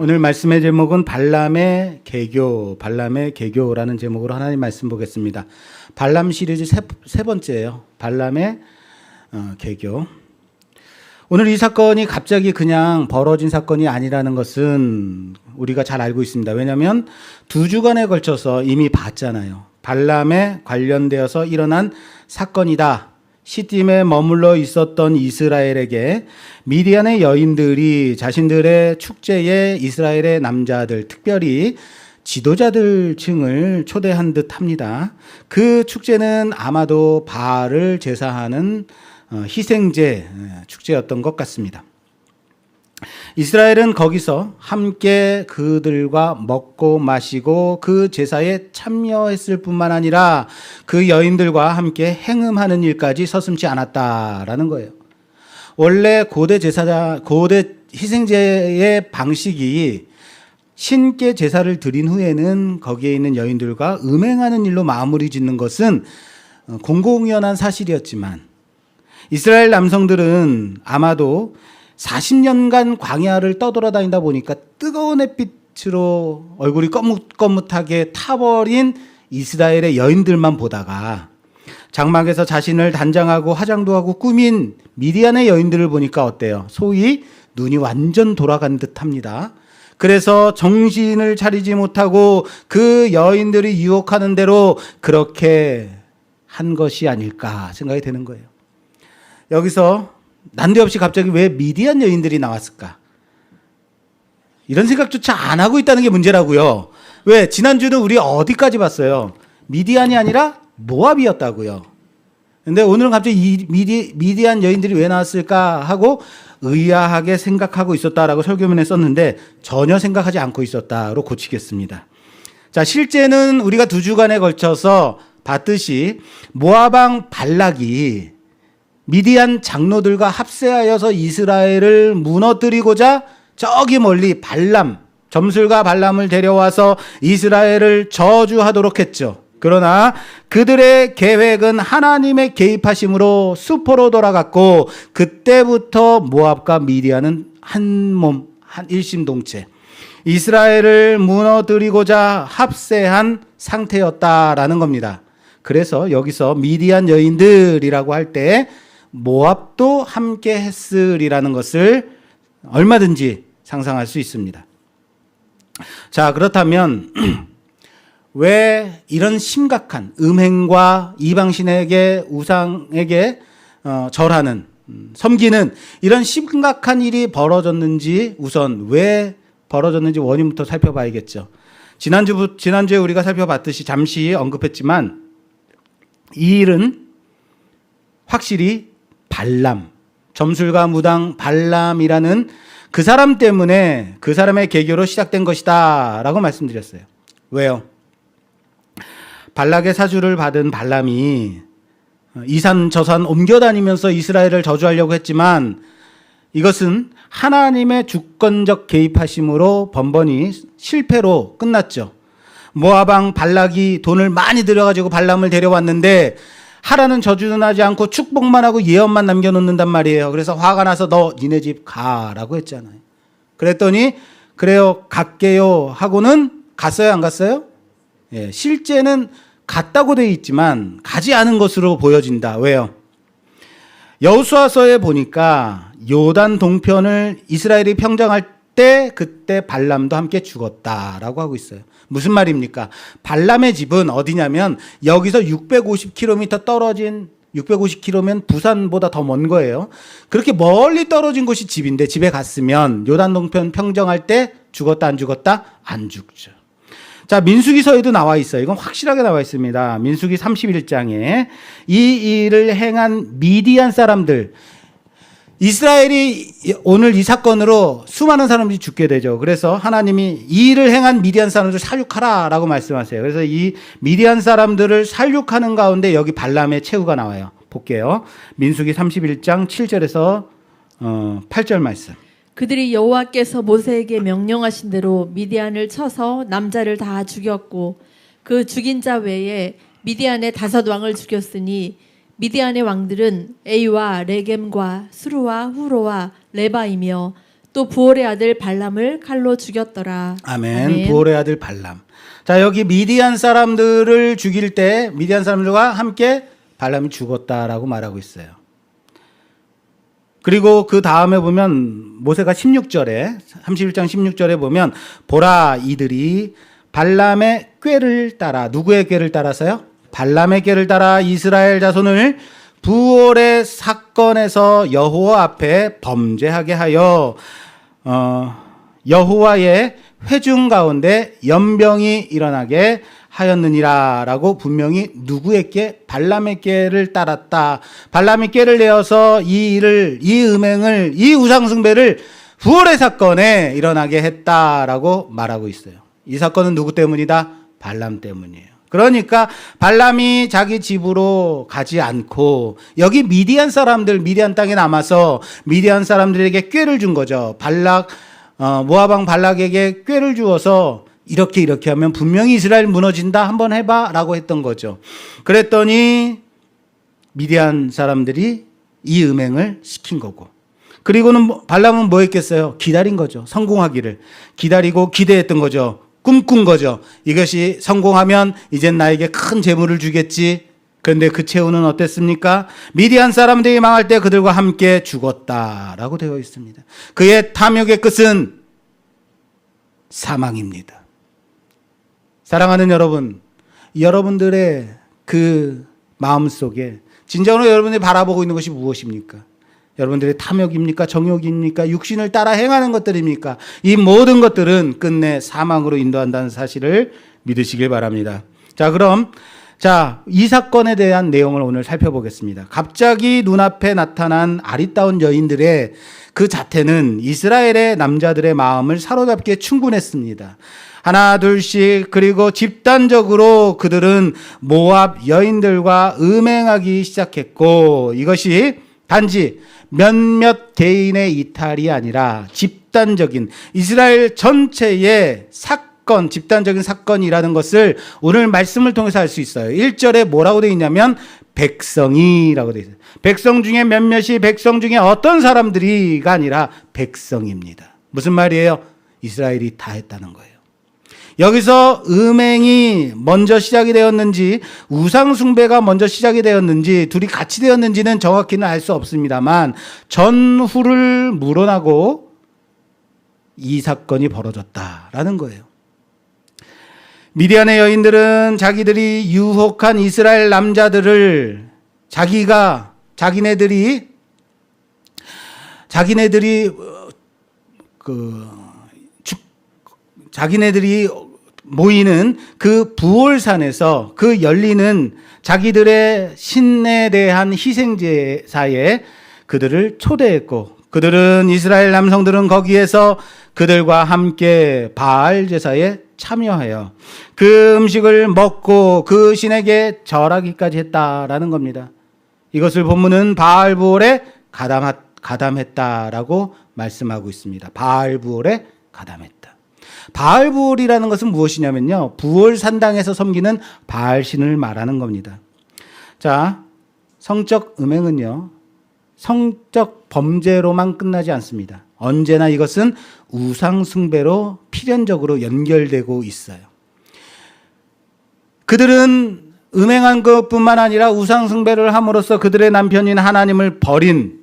오늘 말씀의 제목은 발람의 개교라는 제목으로 하나님 말씀 보겠습니다. 발람 시리즈 세 번째예요. 발람의 개교. 오늘 이 사건이 갑자기 그냥 벌어진 사건이 아니라는 것은 우리가 잘 알고 있습니다. 왜냐하면 2주간에 걸쳐서 이미 봤잖아요. 발람에 관련되어서 일어난 사건이다. 시딤에 머물러 있었던 이스라엘에게 미디안의 여인들이 자신들의 축제에 이스라엘의 남자들, 특별히 지도자들 층을 초대한 듯 합니다. 그 축제는 아마도 바알을 제사하는 희생제 축제였던 것 같습니다. 이스라엘은 거기서 함께 그들과 먹고 마시고 그 제사에 참여했을 뿐만 아니라 그 여인들과 함께 행음하는 일까지 서슴지 않았다라는 거예요. 원래 고대 희생제의 방식이 신께 제사를 드린 후에는 거기에 있는 여인들과 음행하는 일로 마무리 짓는 것은 공공연한 사실이었지만 이스라엘 남성들은 아마도 40년간 광야를 떠돌아다니다 보니까 뜨거운 햇빛으로 얼굴이 거뭇거뭇하게 타버린 이스라엘의 여인들만 보다가 장막에서 자신을 단장하고 화장도 하고 꾸민 미디안의 여인들을 보니까 어때요? 소위 눈이 완전 돌아간 듯합니다. 그래서 정신을 차리지 못하고 그 여인들이 유혹하는 대로 그렇게 한 것이 아닐까 생각이 되는 거예요. 여기서 난데없이 갑자기 왜 미디안 여인들이 나왔을까? 이런 생각조차 안 하고 있다는 게 문제라고요. 왜? 지난주는 우리 어디까지 봤어요? 미디안이 아니라 모압이었다고요. 근데 오늘은 갑자기 이 미디안 여인들이 왜 나왔을까 하고 의아하게 생각하고 있었다라고 설교문에 썼는데 전혀 생각하지 않고 있었다로 고치겠습니다. 자, 실제는 우리가 2주간에 걸쳐서 봤듯이 모압 왕 발락이 미디안 장로들과 합세하여서 이스라엘을 무너뜨리고자 저기 멀리 점술가 발람을 데려와서 이스라엘을 저주하도록 했죠. 그러나 그들의 계획은 하나님의 개입하심으로 수포로 돌아갔고 그때부터 모압과 미디안은 한 일심동체 이스라엘을 무너뜨리고자 합세한 상태였다라는 겁니다. 그래서 여기서 미디안 여인들이라고 할 때 모압도 함께 했으리라는 것을 얼마든지 상상할 수 있습니다. 자, 그렇다면 왜 이런 심각한 음행과 이방신에게 우상에게 절하는 섬기는 이런 심각한 일이 벌어졌는지 우선 왜 벌어졌는지 원인부터 살펴봐야겠죠. 지난주에 우리가 살펴봤듯이 잠시 언급했지만 이 일은 확실히 점술가 무당 발람이라는 그 사람 때문에 그 사람의 계교로 시작된 것이다 라고 말씀드렸어요. 왜요? 발락의 사주를 받은 발람이 이산 저산 옮겨다니면서 이스라엘을 저주하려고 했지만 이것은 하나님의 주권적 개입하심으로 번번이 실패로 끝났죠. 모압 왕 발락이 돈을 많이 들여가지고 발람을 데려왔는데 하라는 저주는 하지 않고 축복만 하고 예언만 남겨놓는단 말이에요. 그래서 화가 나서 너 니네 집 가라고 했잖아요. 그랬더니 그래요 갈게요 하고는 갔어요 안 갔어요? 예, 실제는 갔다고 돼 있지만 가지 않은 것으로 보여진다. 왜요? 여호수아서에 보니까 요단 동편을 이스라엘이 평정할 때 그때 발람도 함께 죽었다라고 하고 있어요. 무슨 말입니까? 발람의 집은 어디냐면 여기서 650km 떨어진 650km면 부산보다 더 먼 거예요. 그렇게 멀리 떨어진 곳이 집인데 집에 갔으면 요단 동편 평정할 때 죽었다 안 죽었다? 안 죽죠. 자, 민수기서에도 나와 있어요. 이건 확실하게 나와 있습니다. 민수기 31장에 이 일을 행한 미디안 사람들 이스라엘이 오늘 이 사건으로 수많은 사람들이 죽게 되죠. 그래서 하나님이 이 일을 행한 미디안 사람들을 살육하라 라고 말씀하세요. 그래서 이 미디안 사람들을 살육하는 가운데 여기 발람의 최후가 나와요. 볼게요. 민수기 31장 7절에서 8절 말씀. 그들이 여호와께서 모세에게 명령하신 대로 미디안을 쳐서 남자를 다 죽였고 그 죽인 자 외에 미디안의 5왕을 죽였으니 미디안의 왕들은 에이와 레겜과 수루와 후로와 레바이며 또 부올의 아들 발람을 칼로 죽였더라. 아멘. 부올의 아들 발람. 자, 여기 미디안 사람들을 죽일 때 미디안 사람들과 함께 발람이 죽었다라고 말하고 있어요. 그리고 그 다음에 보면 모세가 16절에 31장 16절에 보면 보라 이들이 발람의 꾀를 따라 누구의 꾀를 따라서요? 발람의 꾀를 따라 이스라엘 자손을 부올의 사건에서 여호와 앞에 범죄하게 하여 여호와의 회중 가운데 연병이 일어나게 하였느니라라고 분명히 누구의 꾀? 발람의 꾀를 따랐다. 발람의 꾀를 내어서 이 음행을, 이 우상숭배를 부올의 사건에 일어나게 했다라고 말하고 있어요. 이 사건은 누구 때문이다? 발람 때문이에요. 그러니까 발람이 자기 집으로 가지 않고 여기 미디안 사람들, 미디안 땅에 남아서 미디안 사람들에게 꾀를 준 거죠. 모압 왕 발락에게 꾀를 주어서 이렇게 하면 분명히 이스라엘 무너진다, 한번 해봐 라고 했던 거죠. 그랬더니 미디안 사람들이 이 음행을 시킨 거고, 그리고는 발람은 뭐 했겠어요? 기다린 거죠. 성공하기를 기다리고 기대했던 거죠. 꿈꾼 거죠. 이것이 성공하면 이젠 나에게 큰 재물을 주겠지. 그런데 그 최후는 어땠습니까? 미디안 사람들이 망할 때 그들과 함께 죽었다라고 되어 있습니다. 그의 탐욕의 끝은 사망입니다. 사랑하는 여러분, 여러분들의 그 마음속에 진정으로 여러분들이 바라보고 있는 것이 무엇입니까? 여러분들의 탐욕입니까? 정욕입니까? 육신을 따라 행하는 것들입니까? 이 모든 것들은 끝내 사망으로 인도한다는 사실을 믿으시길 바랍니다. 그럼 이 사건에 대한 내용을 오늘 살펴보겠습니다. 갑자기 눈앞에 나타난 아리따운 여인들의 그 자태는 이스라엘의 남자들의 마음을 사로잡기에 충분했습니다. 하나 둘씩, 그리고 집단적으로 그들은 모압 여인들과 음행하기 시작했고, 이것이 단지 몇몇 개인의 이탈이 아니라 집단적인 이스라엘 전체의 집단적인 사건이라는 것을 오늘 말씀을 통해서 알 수 있어요. 1절에 뭐라고 되어 있냐면 백성이라고 되어 있어요. 백성 중에 몇몇이, 백성 중에 어떤 사람들이가 아니라 백성입니다. 무슨 말이에요? 이스라엘이 다 했다는 거예요. 여기서 음행이 먼저 시작이 되었는지 우상숭배가 먼저 시작이 되었는지 둘이 같이 되었는지는 정확히는 알 수 없습니다만 전후를 물어나고 이 사건이 벌어졌다라는 거예요. 미디안의 여인들은 자기들이 유혹한 이스라엘 남자들을 자기네들이 모이는 그 부올산에서 그 열리는 자기들의 신에 대한 희생제사에 그들을 초대했고, 그들은 이스라엘 남성들은 거기에서 그들과 함께 바알 제사에 참여하여 그 음식을 먹고 그 신에게 절하기까지 했다라는 겁니다. 이것을 본문은 바알 부올에 가담했다라고 말씀하고 있습니다. 바알 부올에 가담했다. 바알 부올이라는 것은 무엇이냐면요, 부올 산당에서 섬기는 바알 신을 말하는 겁니다. 성적 음행은요, 성적 범죄로만 끝나지 않습니다. 언제나 이것은 우상 숭배로 필연적으로 연결되고 있어요. 그들은 음행한 것뿐만 아니라 우상 숭배를 함으로써 그들의 남편인 하나님을 버린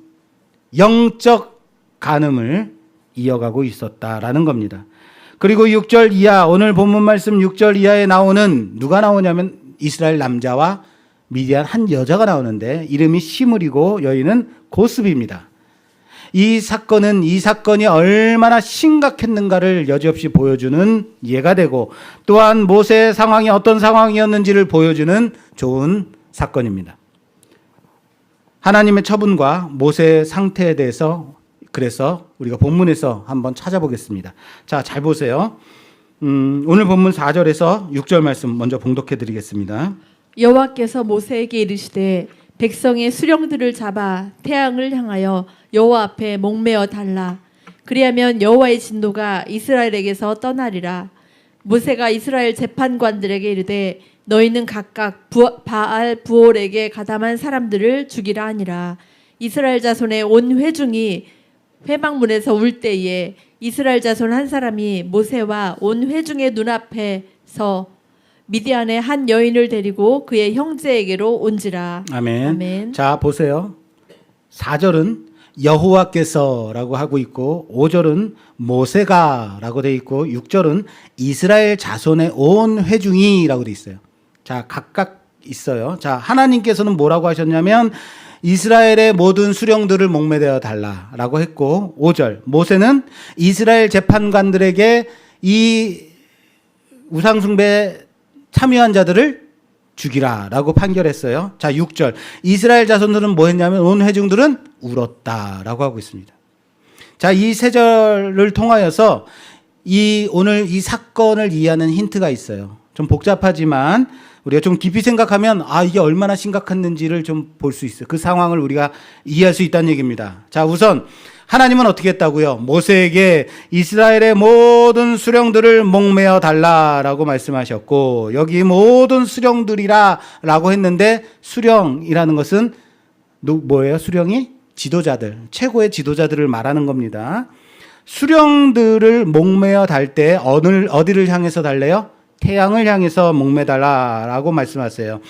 영적 간음을 이어가고 있었다라는 겁니다. 그리고 6절 이하, 오늘 본문 말씀 6절 이하에 나오는, 누가 나오냐면 이스라엘 남자와 미디안 한 여자가 나오는데 이름이 시므리고 여인은 고스비입니다. 이 사건이 얼마나 심각했는가를 여지없이 보여주는 예가 되고, 또한 모세의 상황이 어떤 상황이었는지를 보여주는 좋은 사건입니다. 하나님의 처분과 모세의 상태에 대해서 그래서 우리가 본문에서 한번 찾아보겠습니다. 잘 보세요. 오늘 본문 4절에서 6절 말씀 먼저 봉독해 드리겠습니다. 여호와께서 모세에게 이르시되 백성의 수령들을 잡아 태양을 향하여 여호와 앞에 목매어 달라. 그리하면 여호와의 진노가 이스라엘에게서 떠나리라. 모세가 이스라엘 재판관들에게 이르되 너희는 각각 바알 부올에게 가담한 사람들을 죽이라 하니라. 이스라엘 자손의 온 회중이 회막문에서 울 때에 이스라엘 자손 한 사람이 모세와 온 회중의 눈앞에서 미디안의 한 여인을 데리고 그의 형제에게로 온지라. 아멘. 아멘. 자, 보세요. 4절은 여호와께서라고 하고 있고 5절은 모세가라고 돼 있고 6절은 이스라엘 자손의 온 회중이라고 돼 있어요. 자, 각각 있어요. 자, 하나님께서는 뭐라고 하셨냐면 이스라엘의 모든 수령들을 목매되어 달라라고 했고 5절 모세는 이스라엘 재판관들에게 이 우상숭배 참여한 자들을 죽이라라고 판결했어요. 자, 6절 이스라엘 자손들은 뭐 했냐면 온 회중들은 울었다라고 하고 있습니다. 자, 이 세 절을 통하여서 오늘 이 사건을 이해하는 힌트가 있어요. 좀 복잡하지만 우리가 좀 깊이 생각하면 이게 얼마나 심각했는지를 좀 볼 수 있어요. 그 상황을 우리가 이해할 수 있다는 얘기입니다. 자, 우선 하나님은 어떻게 했다고요? 모세에게 이스라엘의 모든 수령들을 목매어 달라라고 말씀하셨고 여기 모든 수령들이라라고 했는데 수령이라는 것은 뭐예요? 수령이 지도자들, 최고의 지도자들을 말하는 겁니다. 수령들을 목매어 달 때 어디를 향해서 달래요? 태양을 향해서 목매달라라고 말씀하세요.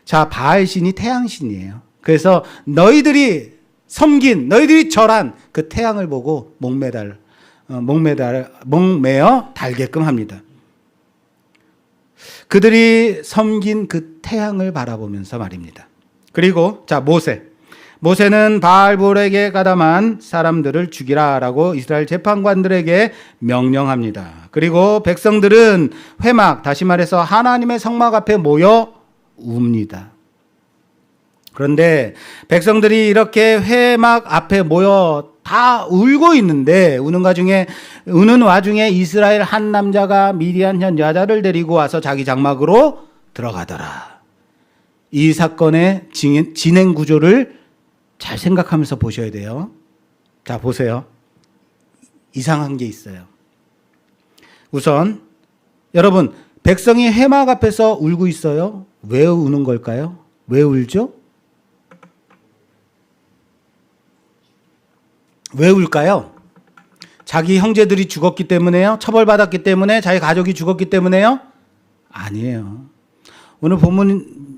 자, 바알신이 태양신이에요. 그래서 너희들이 절한 그 태양을 보고 목매어 달게끔 합니다. 그들이 섬긴 그 태양을 바라보면서 말입니다. 그리고 자, 모세는 바알볼에게 가담한 사람들을 죽이라라고 이스라엘 재판관들에게 명령합니다. 그리고 백성들은 회막, 다시 말해서 하나님의 성막 앞에 모여 웁니다. 그런데 백성들이 이렇게 회막 앞에 모여 다 울고 있는데 우는 와중에 이스라엘 한 남자가 미디안 현 여자를 데리고 와서 자기 장막으로 들어가더라. 이 사건의 진행 구조를 잘 생각하면서 보셔야 돼요. 자, 보세요. 이상한 게 있어요. 우선 여러분, 백성이 회막 앞에서 울고 있어요. 왜 우는 걸까요? 왜 울죠? 왜 울까요? 자기 형제들이 죽었기 때문에요? 처벌받았기 때문에? 자기 가족이 죽었기 때문에요? 아니에요. 오늘 본문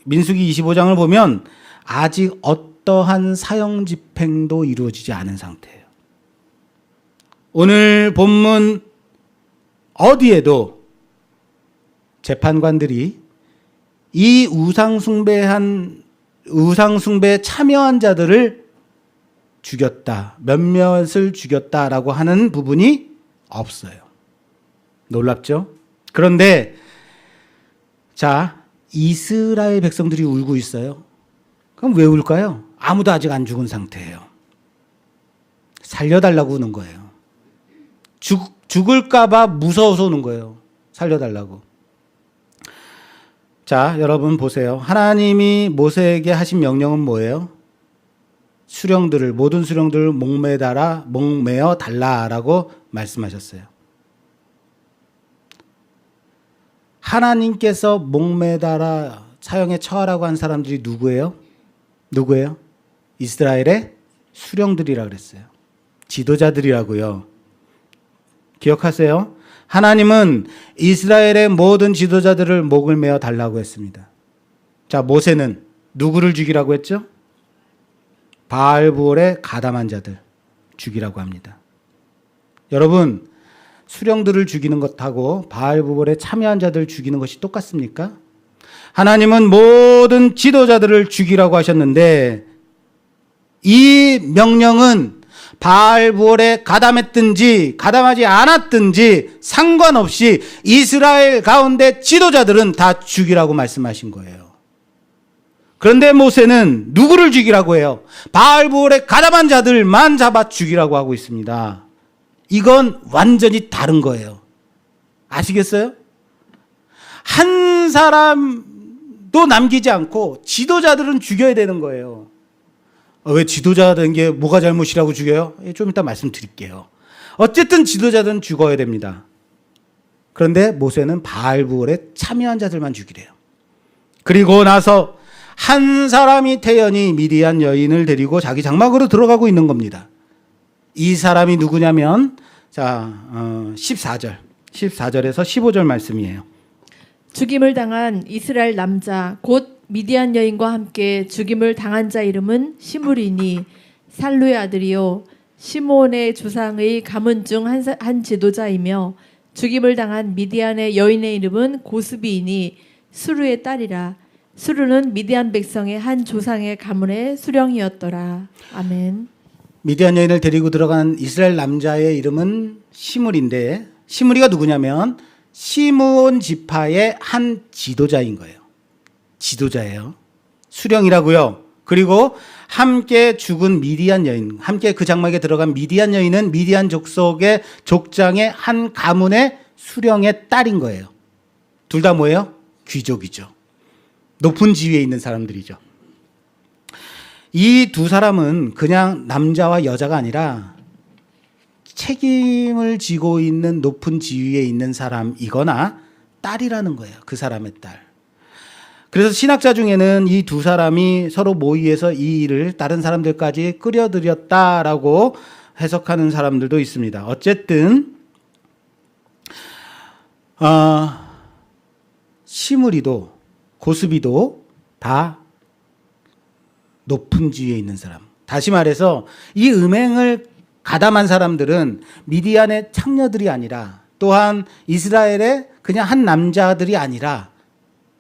민수기 25장을 보면 아직 어떠한 사형 집행도 이루어지지 않은 상태예요. 오늘 본문 어디에도 재판관들이 이 우상숭배에 참여한 자들을 죽였다, 몇몇을 죽였다라고 하는 부분이 없어요. 놀랍죠? 그런데 자, 이스라엘 백성들이 울고 있어요. 그럼 왜 울까요? 아무도 아직 안 죽은 상태예요. 살려달라고 우는 거예요. 죽을까봐 무서워서 우는 거예요. 살려달라고. 자, 여러분 보세요. 하나님이 모세에게 하신 명령은 뭐예요? 모든 수령들을 목매어 달라라고 말씀하셨어요. 하나님께서 목매달아 사형에 처하라고 한 사람들이 누구예요? 이스라엘의 수령들이라 그랬어요. 지도자들이라고요. 기억하세요. 하나님은 이스라엘의 모든 지도자들을 목을 매어 달라고 했습니다. 자, 모세는 누구를 죽이라고 했죠? 바알부올에 가담한 자들 죽이라고 합니다. 여러분, 수령들을 죽이는 것하고 바알부올에 참여한 자들 죽이는 것이 똑같습니까? 하나님은 모든 지도자들을 죽이라고 하셨는데 이 명령은 바알부올에 가담했든지 가담하지 않았든지 상관없이 이스라엘 가운데 지도자들은 다 죽이라고 말씀하신 거예요. 그런데 모세는 누구를 죽이라고 해요? 바알부올에 가담한 자들만 잡아 죽이라고 하고 있습니다. 이건 완전히 다른 거예요. 아시겠어요? 한 사람도 남기지 않고 지도자들은 죽여야 되는 거예요. 왜 지도자가 된 게 뭐가 잘못이라고 죽여요? 좀 이따 말씀드릴게요. 어쨌든 지도자들은 죽어야 됩니다. 그런데 모세는 바알부올에 참여한 자들만 죽이래요. 그리고 나서 한 사람이 태연히 미디안 여인을 데리고 자기 장막으로 들어가고 있는 겁니다. 이 사람이 누구냐면 14절에서 15절 말씀이에요. 죽임을 당한 이스라엘 남자 곧 미디안 여인과 함께 죽임을 당한 자 이름은 시므리니 살루의 아들이요 시므온의 조상의 가문 중 한 지도자이며 죽임을 당한 미디안의 여인의 이름은 고스비이니 수르의 딸이라. 수르는 미디안 백성의 한 조상의 가문의 수령이었더라. 아멘. 미디안 여인을 데리고 들어간 이스라엘 남자의 이름은 시므리인데, 시므리가 누구냐면 시므온 지파의 한 지도자인 거예요. 지도자예요. 수령이라고요. 그리고 함께 죽은 미디안 여인, 함께 그 장막에 들어간 미디안 여인은 미디안 족속의 족장의 한 가문의 수령의 딸인 거예요. 둘 다 뭐예요? 귀족이죠. 높은 지위에 있는 사람들이죠. 이 두 사람은 그냥 남자와 여자가 아니라 책임을 지고 있는 높은 지위에 있는 사람이거나 딸이라는 거예요. 그 사람의 딸. 그래서 신학자 중에는 이 두 사람이 서로 모의해서 이 일을 다른 사람들까지 끌어들였다라고 해석하는 사람들도 있습니다. 어쨌든 시므리도 고스비도 다 높은 지위에 있는 사람. 다시 말해서 이 음행을 가담한 사람들은 미디안의 창녀들이 아니라, 또한 이스라엘의 그냥 한 남자들이 아니라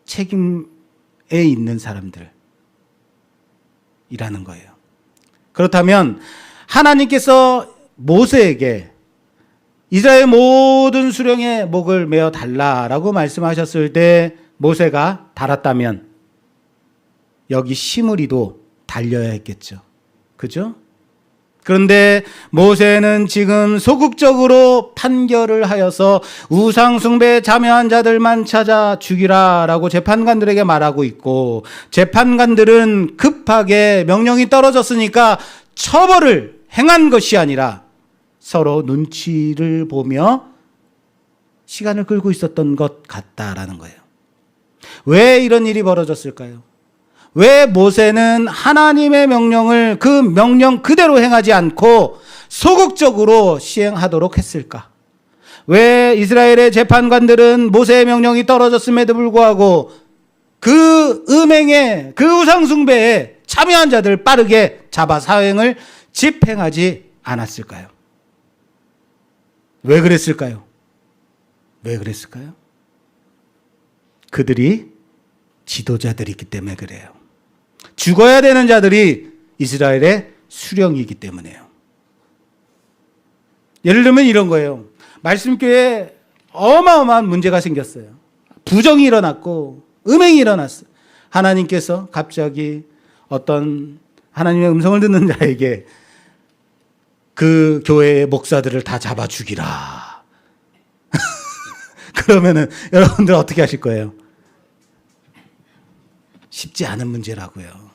책임에 있는 사람들이라는 거예요. 그렇다면 하나님께서 모세에게 이스라엘 모든 수령의 목을 메어 달라라고 말씀하셨을 때 모세가 달았다면 여기 시므리도 달려야 했겠죠. 그죠? 그런데 모세는 지금 소극적으로 판결을 하여서 우상숭배에 참여한 자들만 찾아 죽이라라고 재판관들에게 말하고 있고, 재판관들은 급하게 명령이 떨어졌으니까 처벌을 행한 것이 아니라 서로 눈치를 보며 시간을 끌고 있었던 것 같다라는 거예요. 왜 이런 일이 벌어졌을까요? 왜 모세는 하나님의 명령을 그 명령 그대로 행하지 않고 소극적으로 시행하도록 했을까? 왜 이스라엘의 재판관들은 모세의 명령이 떨어졌음에도 불구하고 그 음행에, 그 우상숭배에 참여한 자들 빠르게 잡아 사형을 집행하지 않았을까요? 왜 그랬을까요? 왜 그랬을까요? 그들이 지도자들이기 때문에 그래요. 죽어야 되는 자들이 이스라엘의 수령이기 때문에요. 예를 들면 이런 거예요. 말씀교회에 어마어마한 문제가 생겼어요. 부정이 일어났고 음행이 일어났어요. 하나님께서 갑자기 어떤 하나님의 음성을 듣는 자에게 그 교회의 목사들을 다 잡아 죽이라. 그러면은 여러분들 어떻게 하실 거예요? 쉽지 않은 문제라고요.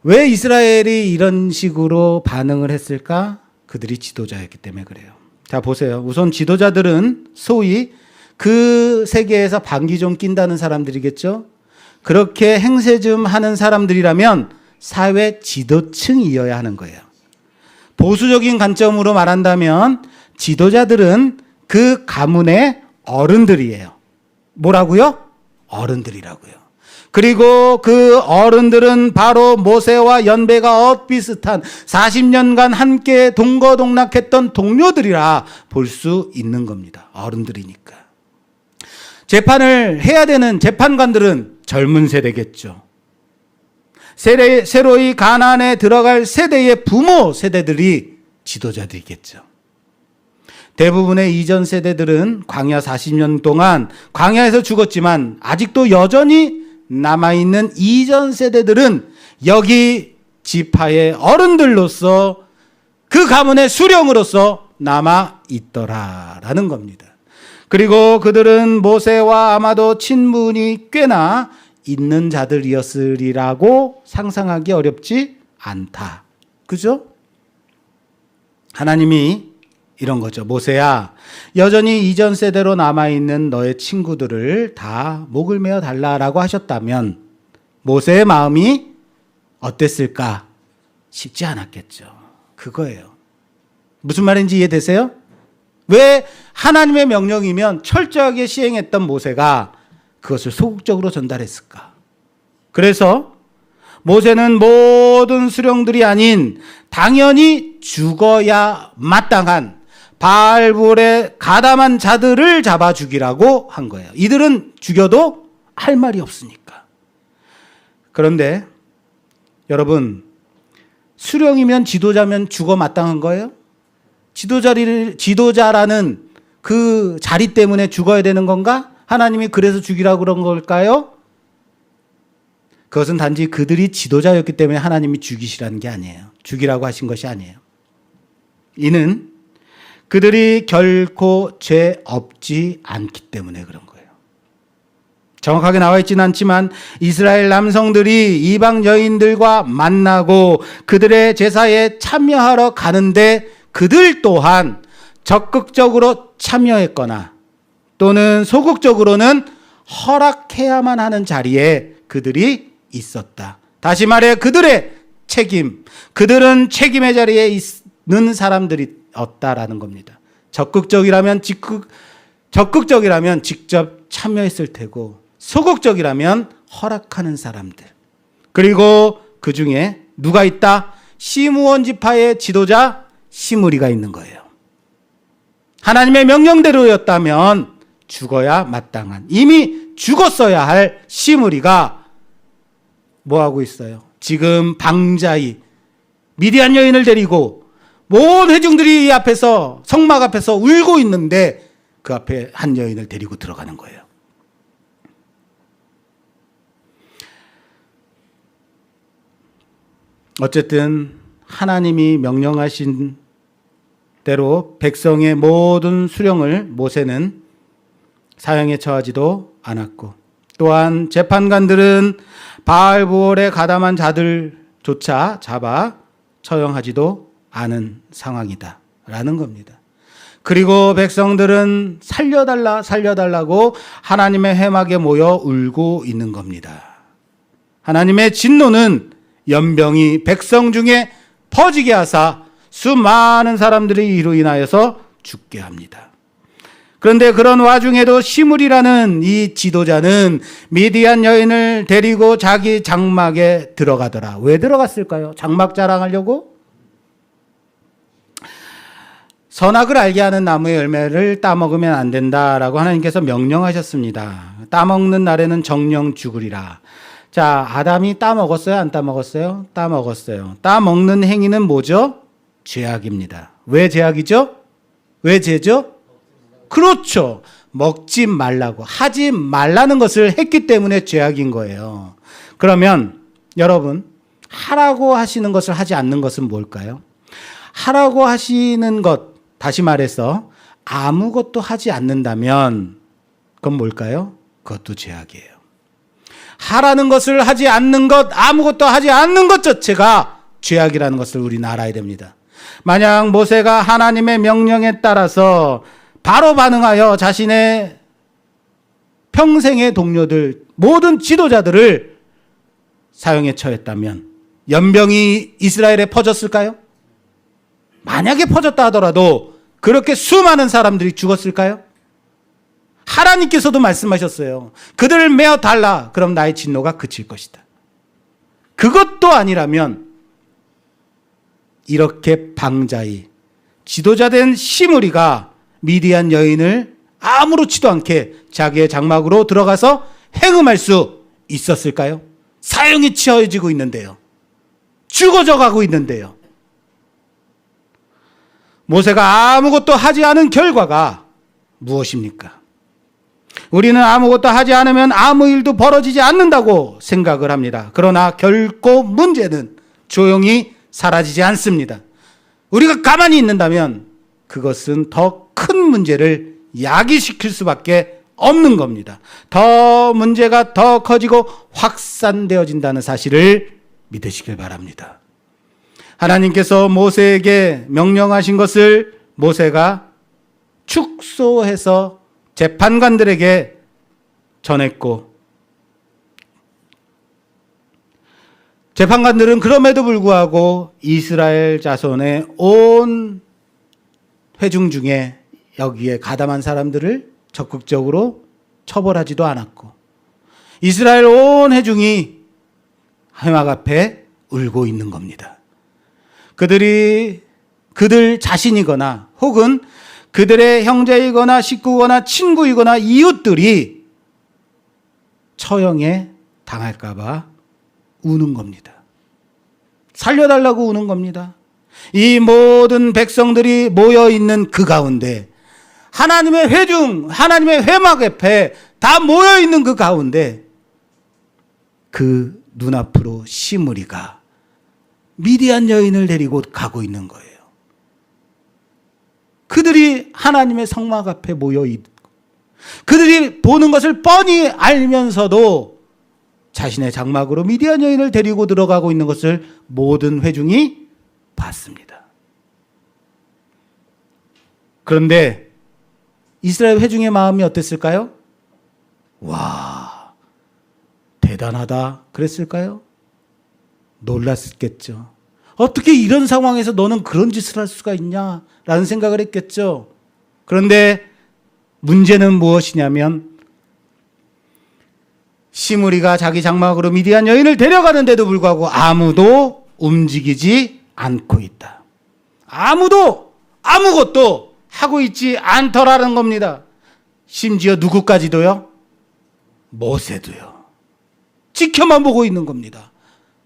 왜 이스라엘이 이런 식으로 반응을 했을까? 그들이 지도자였기 때문에 그래요. 자, 보세요. 우선 지도자들은 소위 그 세계에서 반기 좀 낀다는 사람들이겠죠? 그렇게 행세 좀 하는 사람들이라면 사회 지도층이어야 하는 거예요. 보수적인 관점으로 말한다면 지도자들은 그 가문의 어른들이에요. 뭐라고요? 어른들이라고요. 그리고 그 어른들은 바로 모세와 연배가 엇비슷한 40년간 함께 동거동락했던 동료들이라 볼 수 있는 겁니다. 어른들이니까. 재판을 해야 되는 재판관들은 젊은 세대겠죠. 새로이 가나안에 들어갈 세대의 부모 세대들이 지도자들이겠죠. 대부분의 이전 세대들은 광야 40년 동안 광야에서 죽었지만 아직도 여전히 남아있는 이전 세대들은 여기 지파의 어른들로서 그 가문의 수령으로서 남아있더라라는 겁니다. 그리고 그들은 모세와 아마도 친분이 꽤나 있는 자들이었으리라고 상상하기 어렵지 않다. 그죠? 하나님이 이런 거죠. 모세야, 여전히 이전 세대로 남아있는 너의 친구들을 다 목을 메어 달라라고 하셨다면 모세의 마음이 어땠을까? 쉽지 않았겠죠. 그거예요. 무슨 말인지 이해되세요? 왜 하나님의 명령이면 철저하게 시행했던 모세가 그것을 소극적으로 전달했을까? 그래서 모세는 모든 수령들이 아닌 당연히 죽어야 마땅한 바알볼에 가담한 자들을 잡아 죽이라고 한 거예요. 이들은 죽여도 할 말이 없으니까. 그런데 여러분, 수령이면 지도자면 죽어 마땅한 거예요? 지도자라는 그 자리 때문에 죽어야 되는 건가? 하나님이 그래서 죽이라고 그런 걸까요? 그것은 단지 그들이 지도자였기 때문에 하나님이 죽이시라는 게 아니에요. 죽이라고 하신 것이 아니에요. 이는 그들이 결코 죄 없지 않기 때문에 그런 거예요. 정확하게 나와 있지는 않지만 이스라엘 남성들이 이방 여인들과 만나고 그들의 제사에 참여하러 가는데 그들 또한 적극적으로 참여했거나 또는 소극적으로는 허락해야만 하는 자리에 그들이 있었다. 다시 말해 그들의 책임, 그들은 책임의 자리에 있는 사람들이었다라는 겁니다. 적극적이라면 직접 참여했을 테고 소극적이라면 허락하는 사람들. 그리고 그 중에 누가 있다? 시므온 지파의 지도자 시므리가 있는 거예요. 하나님의 명령대로였다면 죽어야 마땅한, 이미 죽었어야 할 시므리가 뭐 하고 있어요? 지금 방자히 미디안 여인을 데리고 온 회중들이 이 앞에서 성막 앞에서 울고 있는데 그 앞에 한 여인을 데리고 들어가는 거예요. 어쨌든 하나님이 명령하신 대로 백성의 모든 수령을 모세는 사형에 처하지도 않았고, 또한 재판관들은 바알보올에 가담한 자들조차 잡아 처형하지도 않은 상황이다라는 겁니다. 그리고 백성들은 살려달라고 하나님의 회막에 모여 울고 있는 겁니다. 하나님의 진노는 연병이 백성 중에 퍼지게 하사 수많은 사람들이 이로 인하여서 죽게 합니다. 그런데 그런 와중에도 시므리라는 이 지도자는 미디안 여인을 데리고 자기 장막에 들어가더라. 왜 들어갔을까요? 장막 자랑하려고? 선악을 알게 하는 나무의 열매를 따먹으면 안 된다라고 하나님께서 명령하셨습니다. 따먹는 날에는 정령 죽으리라. 자, 아담이 따먹었어요? 안 따먹었어요? 따먹었어요. 따먹는 행위는 뭐죠? 죄악입니다. 왜 죄악이죠? 왜 죄죠? 그렇죠. 먹지 말라고, 하지 말라는 것을 했기 때문에 죄악인 거예요. 그러면 여러분, 하라고 하시는 것을 하지 않는 것은 뭘까요? 하라고 하시는 것, 다시 말해서 아무것도 하지 않는다면 그건 뭘까요? 그것도 죄악이에요. 하라는 것을 하지 않는 것, 아무것도 하지 않는 것 자체가 죄악이라는 것을 우리는 알아야 됩니다. 만약 모세가 하나님의 명령에 따라서 바로 반응하여 자신의 평생의 동료들, 모든 지도자들을 사형에 처했다면 연병이 이스라엘에 퍼졌을까요? 만약에 퍼졌다 하더라도 그렇게 수많은 사람들이 죽었을까요? 하나님께서도 말씀하셨어요. 그들을 메어 달라. 그럼 나의 진노가 그칠 것이다. 그것도 아니라면 이렇게 방자히 지도자된 시므리가 미디안 여인을 아무렇지도 않게 자기의 장막으로 들어가서 행음할 수 있었을까요? 사형이 치어지고 있는데요. 죽어져 가고 있는데요. 모세가 아무것도 하지 않은 결과가 무엇입니까? 우리는 아무것도 하지 않으면 아무 일도 벌어지지 않는다고 생각을 합니다. 그러나 결코 문제는 조용히 사라지지 않습니다. 우리가 가만히 있는다면 그것은 더 큰 문제를 야기시킬 수밖에 없는 겁니다. 더 문제가 더 커지고 확산되어진다는 사실을 믿으시길 바랍니다. 하나님께서 모세에게 명령하신 것을 모세가 축소해서 재판관들에게 전했고, 재판관들은 그럼에도 불구하고 이스라엘 자손의 온 회중 중에 여기에 가담한 사람들을 적극적으로 처벌하지도 않았고, 이스라엘 온 회중이 회막 앞에 울고 있는 겁니다. 그들 자신이거나 혹은 그들의 형제이거나 식구거나 친구이거나 이웃들이 처형에 당할까봐 우는 겁니다. 살려달라고 우는 겁니다. 이 모든 백성들이 모여있는 그 가운데, 하나님의 회중, 하나님의 회막 앞에 다 모여있는 그 가운데 그 눈앞으로 시므리가 미디안 여인을 데리고 가고 있는 거예요. 그들이 하나님의 성막 앞에 모여있고, 그들이 보는 것을 뻔히 알면서도 자신의 장막으로 미디안 여인을 데리고 들어가고 있는 것을 모든 회중이 봤습니다. 그런데 이스라엘 회중의 마음이 어땠을까요? 와, 대단하다 그랬을까요? 놀랐겠죠. 어떻게 이런 상황에서 너는 그런 짓을 할 수가 있냐? 라는 생각을 했겠죠. 그런데 문제는 무엇이냐면, 시므리가 자기 장막으로 미디안 여인을 데려가는데도 불구하고 아무도 움직이지 않고 있다. 아무도 아무것도 하고 있지 않더라는 겁니다. 심지어 누구까지도요? 모세도요. 지켜만 보고 있는 겁니다.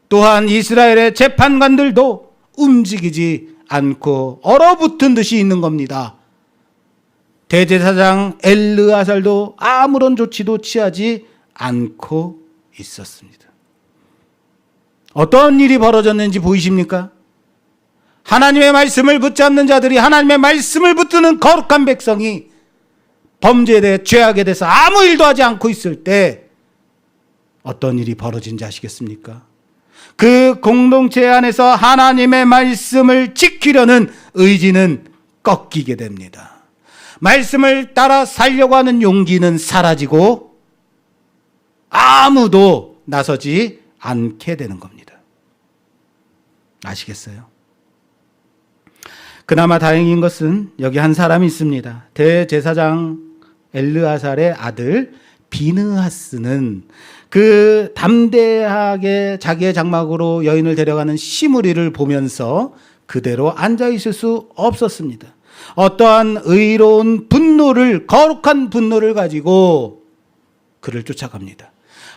또한 이스라엘의 재판관들도 움직이지 않고 얼어붙은 듯이 있는 겁니다. 대제사장 엘르아살도 아무런 조치도 취하지 않고 있었습니다. 어떤 일이 벌어졌는지 보이십니까? 하나님의 말씀을 붙잡는 자들이, 하나님의 말씀을 붙드는 거룩한 백성이 범죄에 대해, 죄악에 대해서 아무 일도 하지 않고 있을 때 어떤 일이 벌어진지 아시겠습니까? 그 공동체 안에서 하나님의 말씀을 지키려는 의지는 꺾이게 됩니다. 말씀을 따라 살려고 하는 용기는 사라지고 아무도 나서지 않게 되는 겁니다. 아시겠어요? 그나마 다행인 것은 여기 한 사람이 있습니다. 대제사장 엘르아살의 아들 비느하스는 그 담대하게 자기의 장막으로 여인을 데려가는 시므리를 보면서 그대로 앉아 있을 수 없었습니다. 어떠한 의로운 분노를, 거룩한 분노를 가지고 그를 쫓아갑니다.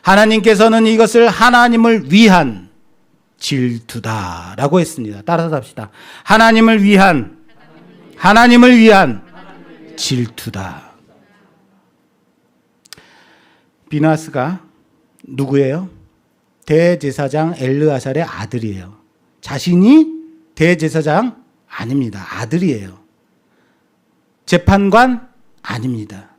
하나님께서는 이것을 하나님을 위한 질투다라고 했습니다. 따라서 합시다. 하나님을 위한 질투다. 비느하스가 누구예요? 대제사장 엘르아살의 아들이에요. 자신이 대제사장 아닙니다. 아들이에요. 재판관 아닙니다.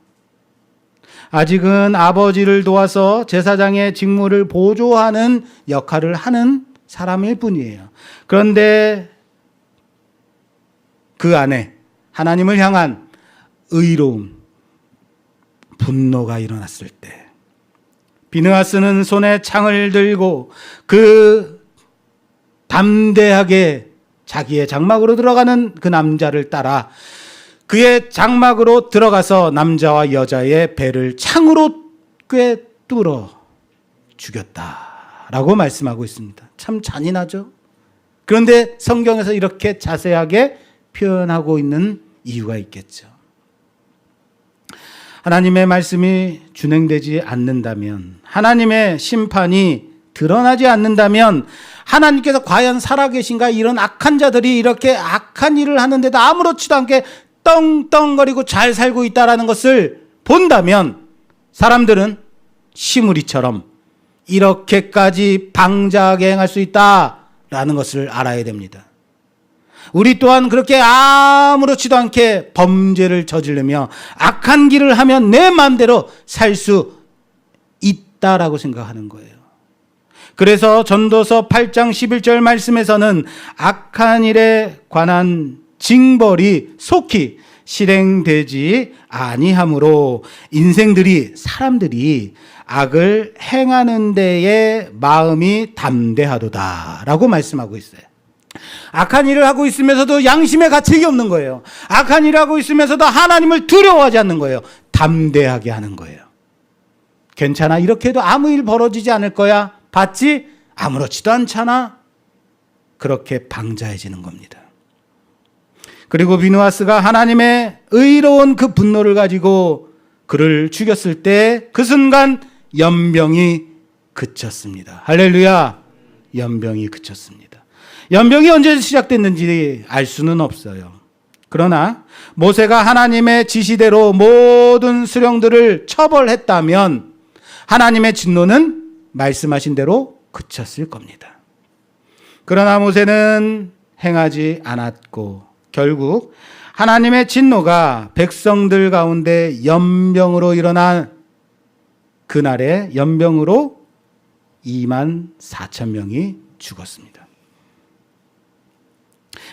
아직은 아버지를 도와서 제사장의 직무를 보조하는 역할을 하는 사람일 뿐이에요. 그런데 그 안에 하나님을 향한 의로움, 분노가 일어났을 때 비느하스는 손에 창을 들고 그 담대하게 자기의 장막으로 들어가는 그 남자를 따라 그의 장막으로 들어가서 남자와 여자의 배를 창으로 꿰뚫어 죽였다라고 말씀하고 있습니다. 참 잔인하죠? 그런데 성경에서 이렇게 자세하게 표현하고 있는 이유가 있겠죠. 하나님의 말씀이 준행되지 않는다면, 하나님의 심판이 드러나지 않는다면 하나님께서 과연 살아계신가? 이런 악한 자들이 이렇게 악한 일을 하는데도 아무렇지도 않게 떵떵거리고 잘 살고 있다는 것을 본다면 사람들은 시므리처럼 이렇게까지 방자하게 행할 수 있다라는 것을 알아야 됩니다. 우리 또한 그렇게 아무렇지도 않게 범죄를 저지르며 악한 길을 하면 내 마음대로 살 수 있다라고 생각하는 거예요. 그래서 전도서 8장 11절 말씀에서는 악한 일에 관한 징벌이 속히 실행되지 아니하므로 사람들이 악을 행하는 데에 마음이 담대하도다라고 말씀하고 있어요. 악한 일을 하고 있으면서도 양심의 가책이 없는 거예요. 악한 일을 하고 있으면서도 하나님을 두려워하지 않는 거예요. 담대하게 하는 거예요. 괜찮아, 이렇게 해도 아무 일 벌어지지 않을 거야. 봤지? 아무렇지도 않잖아. 그렇게 방자해지는 겁니다. 그리고 비느하스가 하나님의 의로운 그 분노를 가지고 그를 죽였을 때 그 순간 연병이 그쳤습니다. 할렐루야. 연병이 그쳤습니다. 연병이 언제 시작됐는지 알 수는 없어요. 그러나 모세가 하나님의 지시대로 모든 수령들을 처벌했다면 하나님의 진노는 말씀하신 대로 그쳤을 겁니다. 그러나 모세는 행하지 않았고 결국 하나님의 진노가 백성들 가운데 연병으로 일어난 그날에 연병으로 24,000명이 죽었습니다.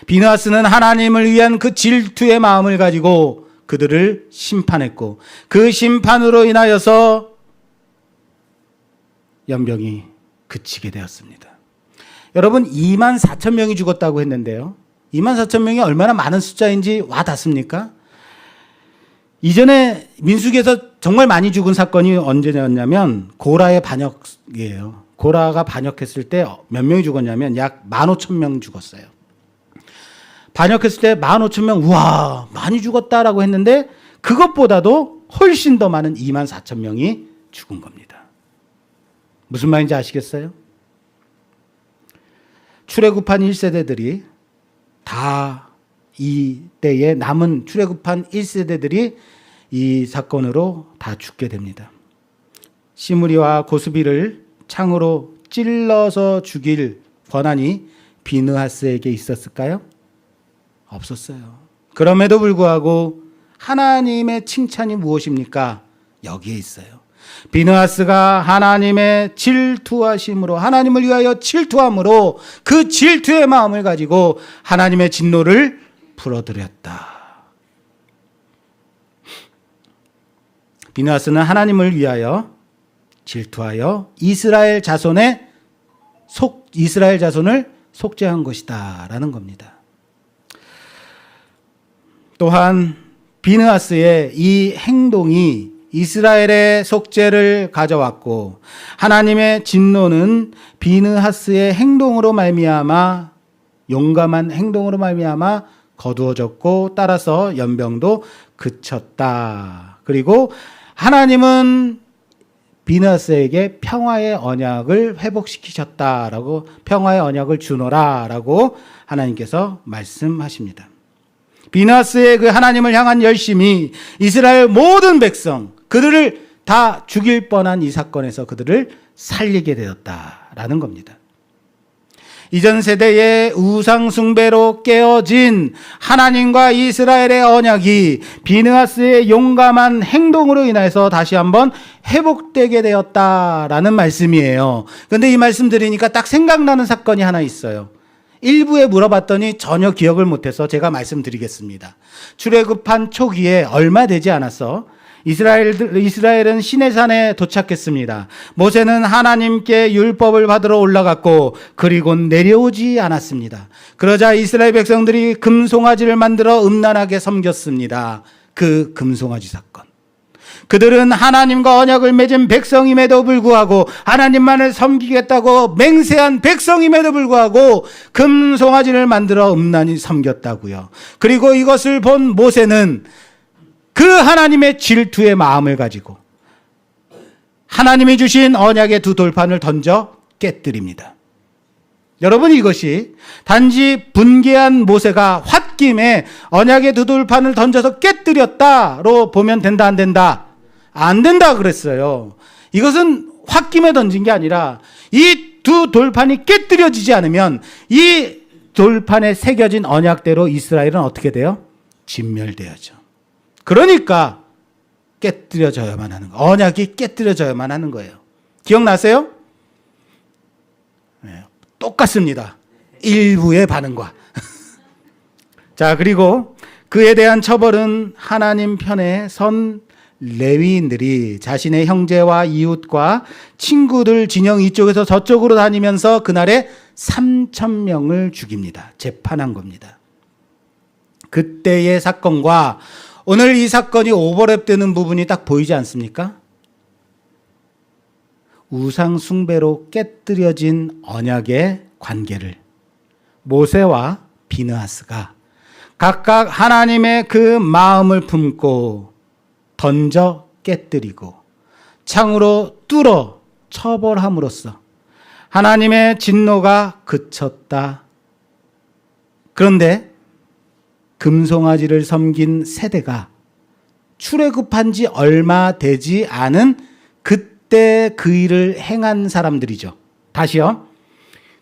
비느하스는 하나님을 위한 그 질투의 마음을 가지고 그들을 심판했고 그 심판으로 인하여서 연병이 그치게 되었습니다. 여러분, 24,000명이 죽었다고 했는데요. 24,000명이 얼마나 많은 숫자인지 와닿습니까? 이전에 민수기에서 정말 많이 죽은 사건이 언제였냐면 고라의 반역이에요. 고라가 반역했을 때 몇 명이 죽었냐면 약 15,000명 죽었어요. 반역했을 때 15,000명, 우와, 많이 죽었다라고 했는데 그것보다도 훨씬 더 많은 24,000명이 죽은 겁니다. 무슨 말인지 아시겠어요? 출애굽한 1세대들이 다 이때에 남은 출애굽한 1세대들이 이 사건으로 다 죽게 됩니다. 시므리와 고스비를 창으로 찔러서 죽일 권한이 비느하스에게 있었을까요? 없었어요. 그럼에도 불구하고 하나님의 칭찬이 무엇입니까? 여기에 있어요. 비느하스가 하나님의 질투하심으로, 하나님을 위하여 질투함으로 그 질투의 마음을 가지고 하나님의 진노를 풀어드렸다. 비느하스는 하나님을 위하여 질투하여 이스라엘 자손을 속죄한 것이다라는 겁니다. 또한 비느하스의 이 행동이 이스라엘의 속죄를 가져왔고 하나님의 진노는 비느하스의 행동으로 말미암아, 용감한 행동으로 말미암아 거두어졌고 따라서 연병도 그쳤다. 그리고 하나님은 비느하스에게 평화의 언약을 회복시키셨다라고, 평화의 언약을 주노라라고 하나님께서 말씀하십니다. 비느하스의 그 하나님을 향한 열심이 이스라엘 모든 백성, 그들을 다 죽일 뻔한 이 사건에서 그들을 살리게 되었다라는 겁니다. 이전 세대의 우상 숭배로 깨어진 하나님과 이스라엘의 언약이 비느하스의 용감한 행동으로 인해서 다시 한번 회복되게 되었다라는 말씀이에요. 그런데 이 말씀 드리니까 딱 생각나는 사건이 하나 있어요. 일부에 물어봤더니 전혀 기억을 못해서 제가 말씀드리겠습니다. 출애굽한 초기에 얼마 되지 않았어 이스라엘은 시내산에 도착했습니다. 모세는 하나님께 율법을 받으러 올라갔고 그리고 내려오지 않았습니다. 그러자 이스라엘 백성들이 금송아지를 만들어 음란하게 섬겼습니다. 그 금송아지 사건. 그들은 하나님과 언약을 맺은 백성임에도 불구하고, 하나님만을 섬기겠다고 맹세한 백성임에도 불구하고 금송아지를 만들어 음란히 섬겼다고요. 그리고 이것을 본 모세는 그 하나님의 질투의 마음을 가지고 하나님이 주신 언약의 두 돌판을 던져 깨뜨립니다. 여러분, 이것이 단지 분개한 모세가 홧김에 언약의 두 돌판을 던져서 깨뜨렸다로 보면 된다, 안 된다? 안 된다 그랬어요. 이것은 홧김에 던진 게 아니라 이 두 돌판이 깨뜨려지지 않으면 이 돌판에 새겨진 언약대로 이스라엘은 어떻게 돼요? 진멸되어져. 그러니까 깨뜨려져야만 하는 거예요. 언약이 깨뜨려져야만 하는 거예요. 기억나세요? 네, 똑같습니다. 일부의 반응과. 자, 그리고 그에 대한 처벌은 하나님 편에 선 레위인들이 자신의 형제와 이웃과 친구들 진영 이쪽에서 저쪽으로 다니면서 그날에 3,000명을 죽입니다. 재판한 겁니다. 그때의 사건과 오늘 이 사건이 오버랩되는 부분이 딱 보이지 않습니까? 우상 숭배로 깨뜨려진 언약의 관계를 모세와 비느하스가 각각 하나님의 그 마음을 품고 던져 깨뜨리고 창으로 뚫어 처벌함으로써 하나님의 진노가 그쳤다. 그런데 금송아지를 섬긴 세대가 출애굽한 지 얼마 되지 않은 그때 그 일을 행한 사람들이죠. 다시요.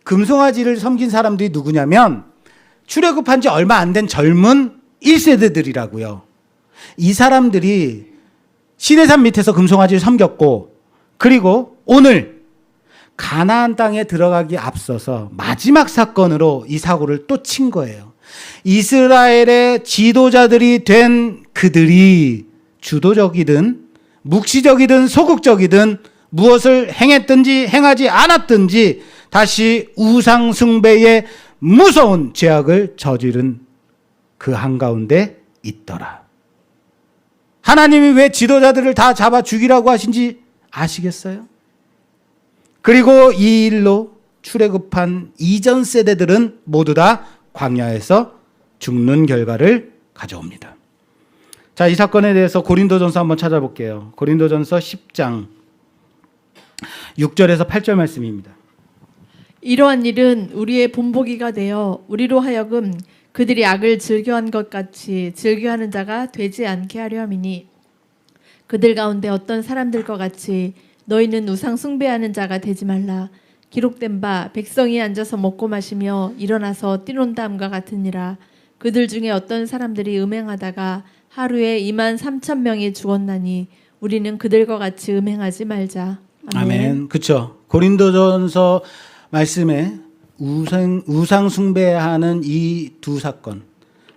금송아지를 섬긴 사람들이 누구냐면 출애굽한 지 얼마 안 된 젊은 1세대들이라고요. 이 사람들이 시내산 밑에서 금송아지를 섬겼고 그리고 오늘 가나안 땅에 들어가기 앞서서 마지막 사건으로 이 사고를 또 친 거예요. 이스라엘의 지도자들이 된 그들이 주도적이든 묵시적이든 소극적이든 무엇을 행했든지 행하지 않았든지 다시 우상 숭배의 무서운 죄악을 저지른 그 한가운데 있더라. 하나님이 왜 지도자들을 다 잡아 죽이라고 하신지 아시겠어요? 그리고 이 일로 출애굽한 이전 세대들은 모두 다 광야에서 죽는 결과를 가져옵니다. 자, 이 사건에 대해서 고린도전서 한번 찾아볼게요. 고린도전서 10장 6절에서 8절 말씀입니다. 이러한 일은 우리의 본보기가 되어 우리로 하여금 그들이 악을 즐겨한 것 같이 즐겨하는 자가 되지 않게 하려 함이니 그들 가운데 어떤 사람들과 같이 너희는 우상 숭배하는 자가 되지 말라. 기록된 바 백성이 앉아서 먹고 마시며 일어나서 뛰논다함과 같으니라. 그들 중에 어떤 사람들이 음행하다가 하루에 23,000명이 죽었나니 우리는 그들과 같이 음행하지 말자. 아멘. 그렇죠. 고린도전서 말씀에 우상 숭배하는 이 두 사건,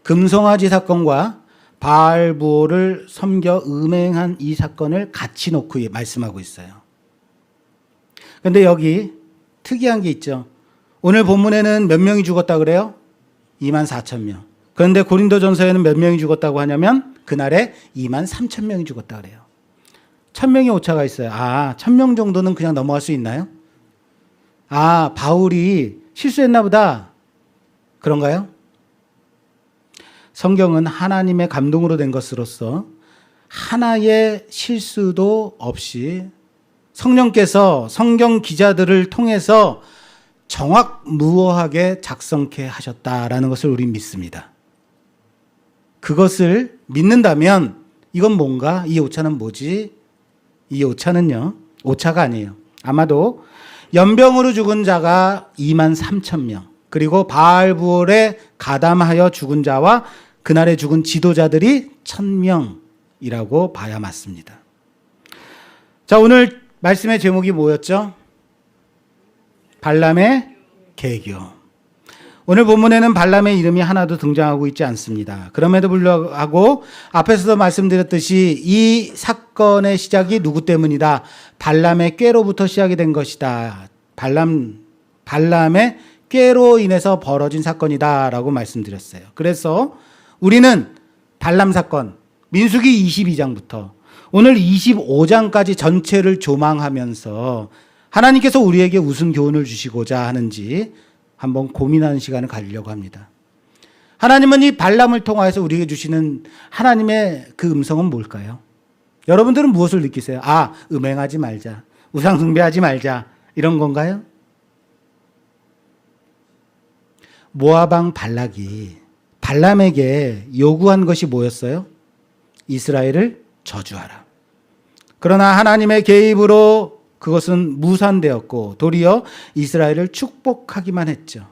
금송아지 사건과 바알보를 섬겨 음행한 이 사건을 같이 놓고 말씀하고 있어요. 그런데 여기 특이한 게 있죠. 오늘 본문에는 몇 명이 죽었다 그래요? 24,000명. 그런데 고린도전서에는 몇 명이 죽었다고 하냐면 그날에 23,000명이 죽었다 그래요. 1,000명의 오차가 있어요. 1,000명 정도는 그냥 넘어갈 수 있나요? 바울이 실수했나 보다. 그런가요? 성경은 하나님의 감동으로 된 것으로서 하나의 실수도 없이 성령께서 성경 기자들을 통해서 정확무어하게 작성케 하셨다라는 것을 우린 믿습니다. 그것을 믿는다면 이건 뭔가? 이 오차는 뭐지? 이 오차는요, 오차가 아니에요. 아마도 연병으로 죽은 자가 23,000명, 그리고 바알부올에 가담하여 죽은 자와 그날에 죽은 지도자들이 1,000명이라고 봐야 맞습니다. 자, 오늘 말씀의 제목이 뭐였죠? 발람의 개교. 오늘 본문에는 발람의 이름이 하나도 등장하고 있지 않습니다. 그럼에도 불구하고 앞에서도 말씀드렸듯이 이 사건의 시작이 누구 때문이다? 발람의 꾀로부터 시작이 된 것이다. 발람의 꾀로 인해서 벌어진 사건이다라고 말씀드렸어요. 그래서 우리는 발람 사건, 민수기 22장부터 오늘 25장까지 전체를 조망하면서 하나님께서 우리에게 무슨 교훈을 주시고자 하는지 한번 고민하는 시간을 가지려고 합니다. 하나님은 이 발람을 통하여서 우리에게 주시는 하나님의 그 음성은 뭘까요? 여러분들은 무엇을 느끼세요? 음행하지 말자, 우상 숭배하지 말자, 이런 건가요? 모압 왕 발락이 발람에게 요구한 것이 뭐였어요? 이스라엘을 저주하라. 그러나 하나님의 개입으로 그것은 무산되었고 도리어 이스라엘을 축복하기만 했죠.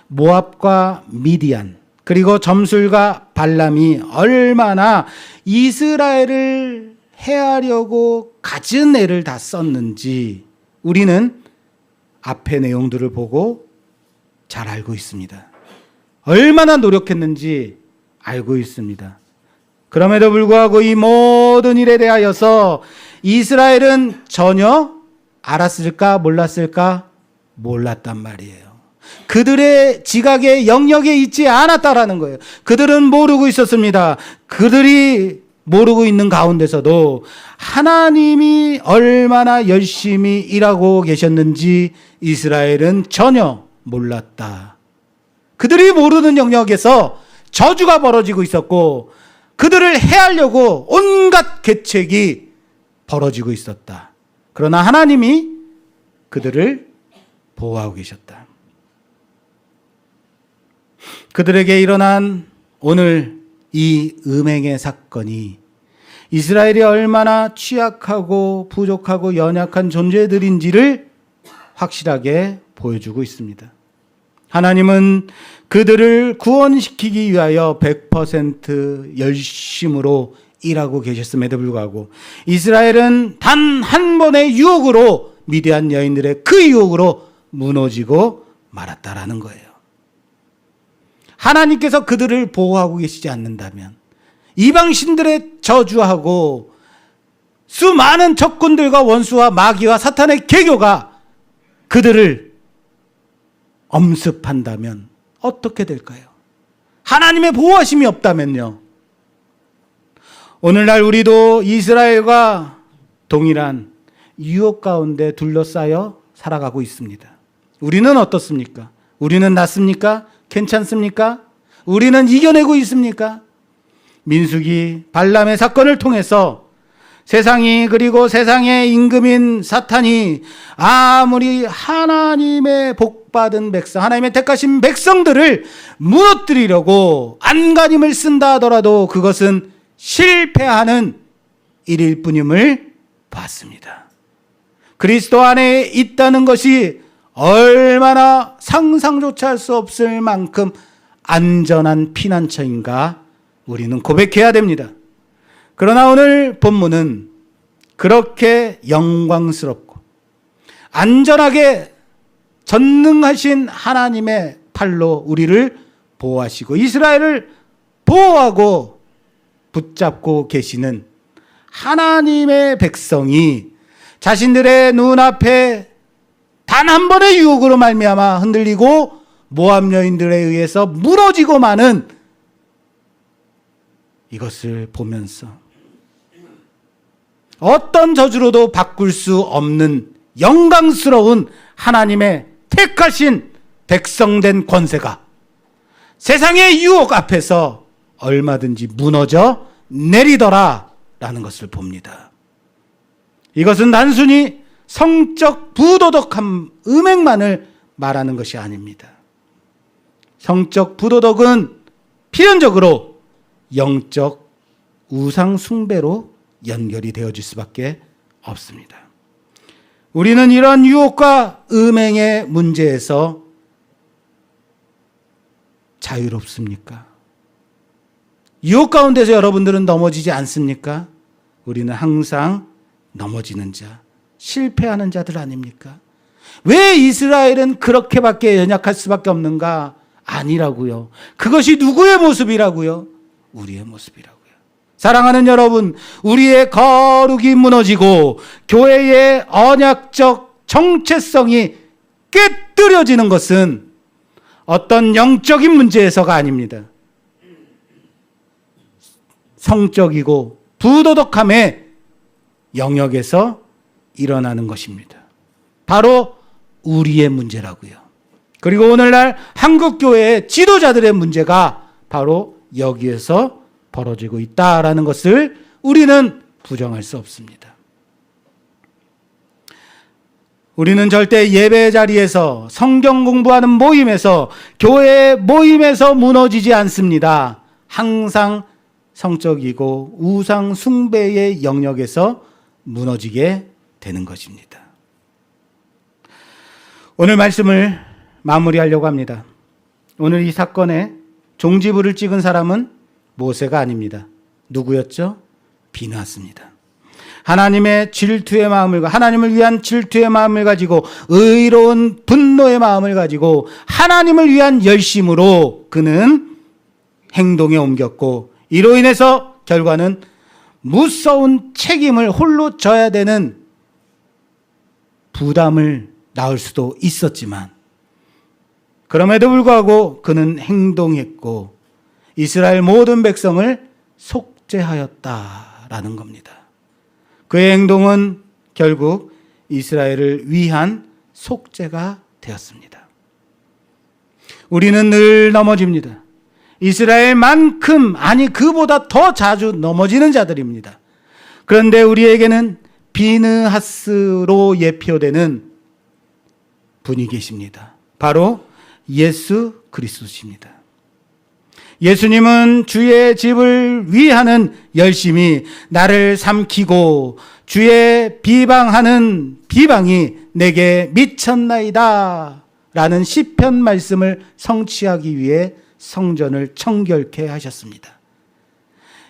모압과 미디안 그리고 점술과 발람이 얼마나 이스라엘을 해하려고 갖은 애를 다 썼는지 우리는 앞의 내용들을 보고 잘 알고 있습니다. 얼마나 노력했는지 알고 있습니다. 그럼에도 불구하고 이 모든 일에 대하여서 이스라엘은 전혀 알았을까 몰랐을까? 몰랐단 말이에요. 그들의 지각의 영역에 있지 않았다라는 거예요. 그들은 모르고 있었습니다. 그들이 모르고 있는 가운데서도 하나님이 얼마나 열심히 일하고 계셨는지 이스라엘은 전혀 몰랐다. 그들이 모르는 영역에서 저주가 벌어지고 있었고 그들을 해하려고 온갖 계책이 벌어지고 있었다. 그러나 하나님이 그들을 보호하고 계셨다. 그들에게 일어난 오늘 이 음행의 사건이 이스라엘이 얼마나 취약하고 부족하고 연약한 존재들인지를 확실하게 보여주고 있습니다. 하나님은 그들을 구원시키기 위하여 100% 열심으로 일하고 계셨음에도 불구하고 이스라엘은 단 한 번의 유혹으로 미디안 여인들의 그 유혹으로 무너지고 말았다라는 거예요. 하나님께서 그들을 보호하고 계시지 않는다면 이방신들의 저주하고 수많은 적군들과 원수와 마귀와 사탄의 계교가 그들을 엄습한다면 어떻게 될까요? 하나님의 보호하심이 없다면요. 오늘날 우리도 이스라엘과 동일한 유혹 가운데 둘러싸여 살아가고 있습니다. 우리는 어떻습니까? 우리는 낫습니까? 괜찮습니까? 우리는 이겨내고 있습니까? 민수기 발람의 사건을 통해서 세상이 그리고 세상의 임금인 사탄이 아무리 하나님의 복받은 백성, 하나님의 택하신 백성들을 무너뜨리려고 안간힘을 쓴다 하더라도 그것은 실패하는 일일 뿐임을 봤습니다. 그리스도 안에 있다는 것이 얼마나 상상조차 할 수 없을 만큼 안전한 피난처인가 우리는 고백해야 됩니다. 그러나 오늘 본문은 그렇게 영광스럽고 안전하게 전능하신 하나님의 팔로 우리를 보호하시고 이스라엘을 보호하고 붙잡고 계시는 하나님의 백성이 자신들의 눈앞에 단 한 번의 유혹으로 말미암아 흔들리고 모압 여인들에 의해서 무너지고 마는 이것을 보면서 어떤 저주로도 바꿀 수 없는 영광스러운 하나님의 택하신 백성된 권세가 세상의 유혹 앞에서 얼마든지 무너져 내리더라라는 것을 봅니다. 이것은 단순히 성적 부도덕한 음행만을 말하는 것이 아닙니다. 성적 부도덕은 필연적으로 영적 우상 숭배로 연결이 되어질 수밖에 없습니다. 우리는 이런 유혹과 음행의 문제에서 자유롭습니까? 유혹 가운데서 여러분들은 넘어지지 않습니까? 우리는 항상 넘어지는 자, 실패하는 자들 아닙니까? 왜 이스라엘은 그렇게밖에 연약할 수밖에 없는가? 아니라고요. 그것이 누구의 모습이라고요? 우리의 모습이라고요. 사랑하는 여러분, 우리의 거룩이 무너지고 교회의 언약적 정체성이 깨뜨려지는 것은 어떤 영적인 문제에서가 아닙니다. 성적이고 부도덕함의 영역에서 일어나는 것입니다. 바로 우리의 문제라고요. 그리고 오늘날 한국교회의 지도자들의 문제가 바로 여기에서 벌어지고 있다라는 것을 우리는 부정할 수 없습니다. 우리는 절대 예배 자리에서 성경 공부하는 모임에서 교회 모임에서 무너지지 않습니다. 항상 성적이고 우상 숭배의 영역에서 무너지게 되는 것입니다. 오늘 말씀을 마무리하려고 합니다. 오늘 이 사건에 종지부를 찍은 사람은 모세가 아닙니다. 누구였죠? 비나스입니다. 하나님의 질투의 마음을, 하나님을 위한 질투의 마음을 가지고 의로운 분노의 마음을 가지고 하나님을 위한 열심으로 그는 행동에 옮겼고, 이로 인해서 결과는 무서운 책임을 홀로 져야 되는 부담을 낳을 수도 있었지만, 그럼에도 불구하고 그는 행동했고 이스라엘 모든 백성을 속죄하였다라는 겁니다. 그의 행동은 결국 이스라엘을 위한 속죄가 되었습니다. 우리는 늘 넘어집니다. 이스라엘만큼, 아니 그보다 더 자주 넘어지는 자들입니다. 그런데 우리에게는 비느하스로 예표되는 분이 계십니다. 바로 예수 그리스도십니다. 예수님은 주의 집을 위하는 열심이 나를 삼키고 주의 비방하는 비방이 내게 미쳤나이다 라는 시편 말씀을 성취하기 위해 성전을 청결케 하셨습니다.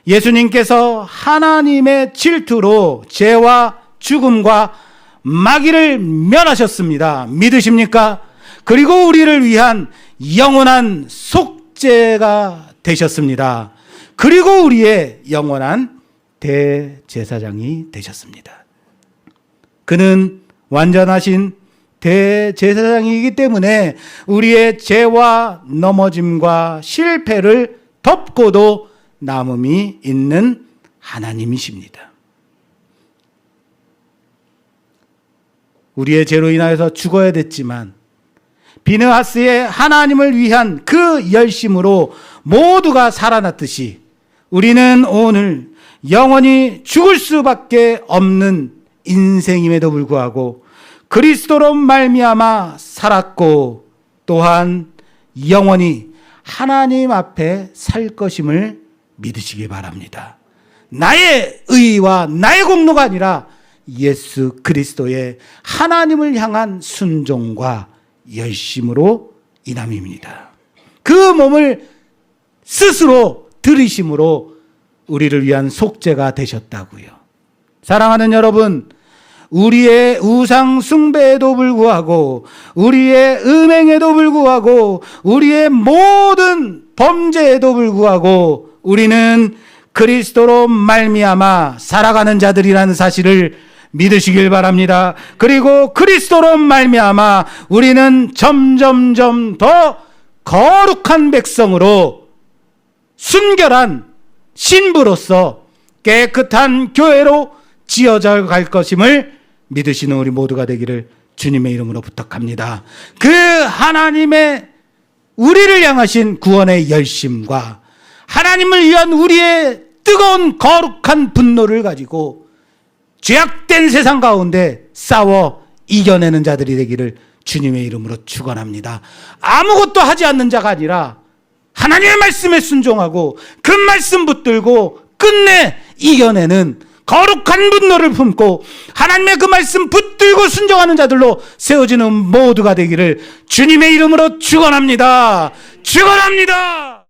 예수님께서 하나님의 질투로 죄와 죽음과 마귀를 멸하셨습니다. 믿으십니까? 그리고 우리를 위한 영원한 속죄가 되셨습니다. 그리고 우리의 영원한 대제사장이 되셨습니다. 그는 완전하신 대제사장이기 때문에 우리의 죄와 넘어짐과 실패를 덮고도 남음이 있는 하나님이십니다. 우리의 죄로 인하여서 죽어야 됐지만 비느하스의 하나님을 위한 그 열심으로 모두가 살아났듯이 우리는 오늘 영원히 죽을 수밖에 없는 인생임에도 불구하고 그리스도로 말미암아 살았고 또한 영원히 하나님 앞에 살 것임을 믿으시기 바랍니다. 나의 의와 나의 공로가 아니라 예수 그리스도의 하나님을 향한 순종과 열심으로 인함입니다. 그 몸을 스스로 들이심으로 우리를 위한 속죄가 되셨다고요. 사랑하는 여러분, 우리의 우상 숭배에도 불구하고 우리의 음행에도 불구하고 우리의 모든 범죄에도 불구하고 우리는 그리스도로 말미암아 살아가는 자들이라는 사실을 믿으시길 바랍니다. 그리고 그리스도로 말미암아 우리는 점점점 더 거룩한 백성으로 순결한 신부로서 깨끗한 교회로 지어져 갈 것임을 믿으시는 우리 모두가 되기를 주님의 이름으로 부탁합니다. 그 하나님의 우리를 향하신 구원의 열심과 하나님을 위한 우리의 뜨거운 거룩한 분노를 가지고 죄악된 세상 가운데 싸워 이겨내는 자들이 되기를 주님의 이름으로 축원합니다. 아무것도 하지 않는 자가 아니라 하나님의 말씀에 순종하고 그 말씀 붙들고 끝내 이겨내는 거룩한 분노를 품고 하나님의 그 말씀 붙들고 순종하는 자들로 세워지는 모두가 되기를 주님의 이름으로 축원합니다. 축원합니다.